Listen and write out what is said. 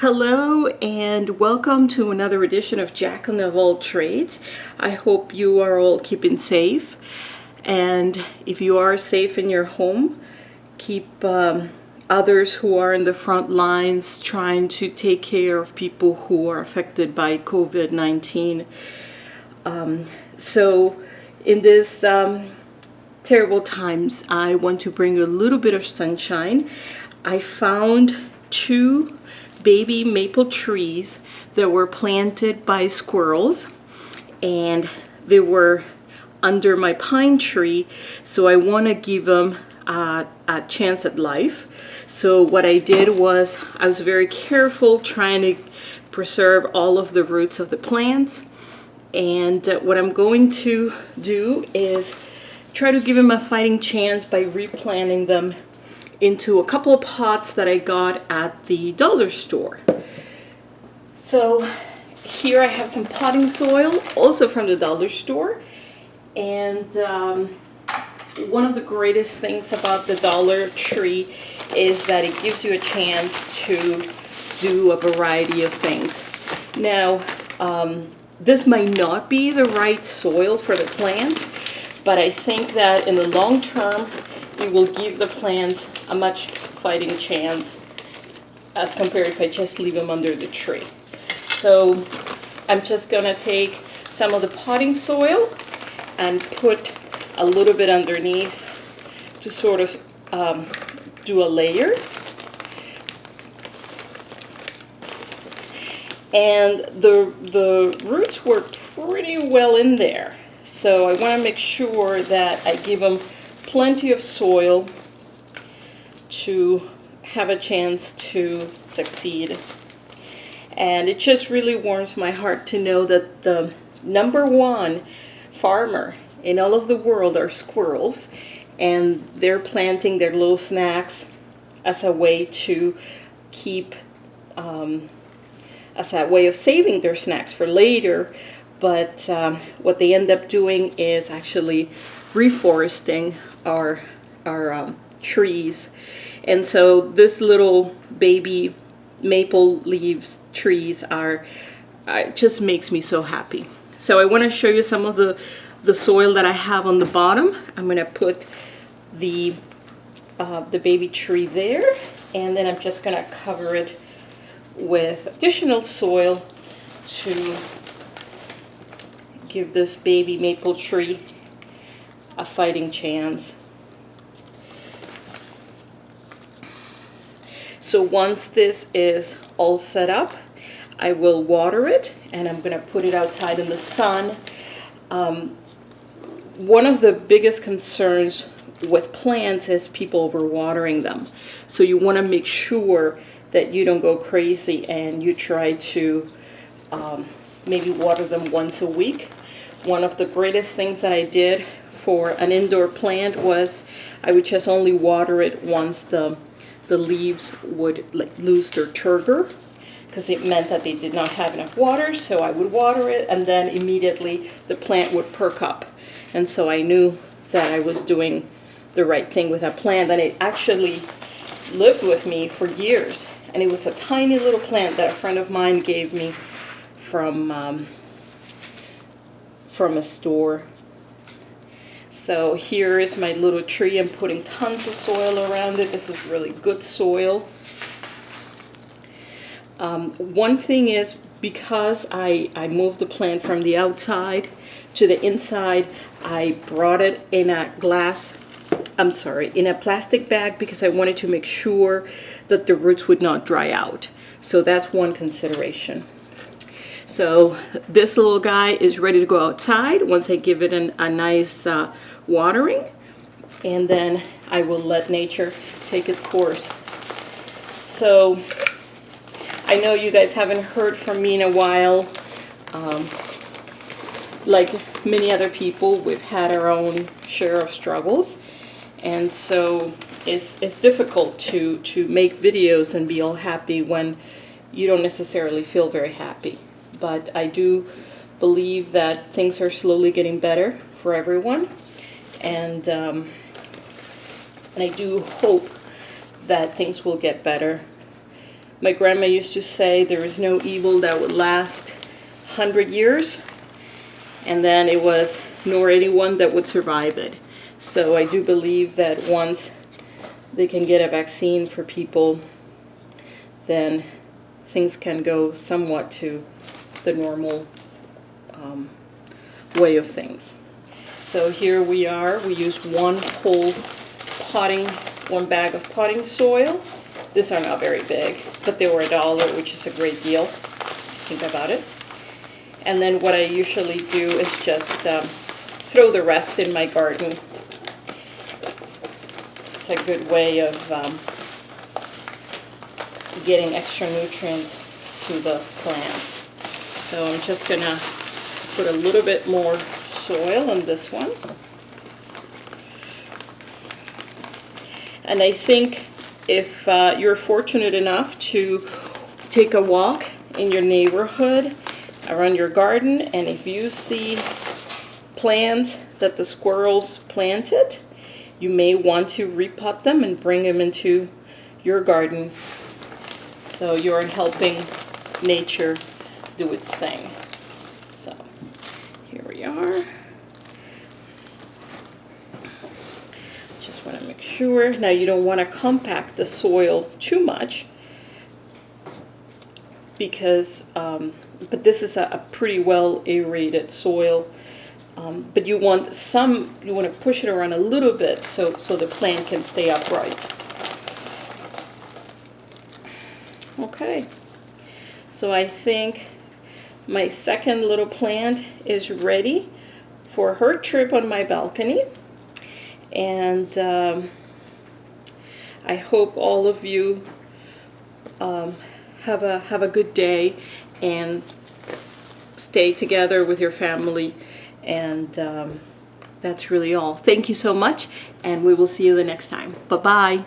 Hello and welcome to another edition of Jacqueline of All Trades. I hope you are all keeping safe, and if you are safe in your home, keep others who are in the front lines trying to take care of people who are affected by COVID-19. So in this terrible times, I want to bring you a little bit of sunshine. I found two baby maple trees that were planted by squirrels, and they were under my pine tree, so I want to give them a chance at life. So what I did was I was very careful trying to preserve all of the roots of the plants, and what I'm going to do is try to give them a fighting chance by replanting them into a couple of pots that I got at the dollar store. So here I have some potting soil, also from the dollar store. And one of the greatest things about the Dollar Tree is that it gives you a chance to do a variety of things. Now, this might not be the right soil for the plants, but I think that in the long term, it will give the plants a much fighting chance as compared if I just leave them under the tree. So I'm just gonna take some of the potting soil and put a little bit underneath to sort of do a layer. And the roots were pretty well in there. So I wanna make sure that I give them plenty of soil to have a chance to succeed. And it just really warms my heart to know that the #1 farmer in all of the world are squirrels, and they're planting their little snacks as a way to keep, as a way of saving their snacks for later. But what they end up doing is actually reforesting our trees. And so this little baby maple leaves trees are it just makes me so happy. So I want to show you some of the soil that I have on the bottom. I'm going to put the baby tree there, and then I'm just going to cover it with additional soil to give this baby maple tree a fighting chance. So once this is all set up, I will water it, and I'm going to put it outside in the sun. One of the biggest concerns with plants is people overwatering them. So you want to make sure that you don't go crazy and you try to maybe water them once a week. One of the greatest things that I did for an indoor plant was I would just only water it once the leaves would lose their turgor, because it meant that they did not have enough water. So I would water it, and then immediately the plant would perk up. And so I knew that I was doing the right thing with that plant, and it actually lived with me for years. And it was a tiny little plant that a friend of mine gave me from a store. So here is my little tree. I'm putting tons of soil around it. This is really good soil. One thing is, because I moved the plant from the outside to the inside, I brought it in a in a plastic bag, because I wanted to make sure that the roots would not dry out. So that's one consideration. So this little guy is ready to go outside once I give it a nice watering, and then I will let nature take its course. So I know you guys haven't heard from me in a while. Like many other people, we've had our own share of struggles, and so it's difficult to make videos and be all happy when you don't necessarily feel very happy. But I do believe that things are slowly getting better for everyone, and I do hope that things will get better My grandma used to say there is no evil that would last 100 years, and then it was nor anyone that would survive it. So I do believe that once they can get a vaccine for people, then things can go somewhat to the normal way of things. So here we are. We used one bag of potting soil. These are not very big, but they were $1, which is a great deal. Think about it. And then what I usually do is just throw the rest in my garden. It's a good way of getting extra nutrients to the plants. So I'm just gonna put a little bit more soil on this one. And I think if you're fortunate enough to take a walk in your neighborhood, around your garden, and if you see plants that the squirrels planted, you may want to repot them and bring them into your garden. So you're helping nature do its thing. So here we are. Just want to make sure. Now you don't want to compact the soil too much because, but this is a pretty well aerated soil. But you want to push it around a little bit so the plant can stay upright. Okay, so I think my second little plant is ready for her trip on my balcony. And I hope all of you have a good day and stay together with your family. And that's really all. Thank you so much, and we will see you the next time. Bye-bye.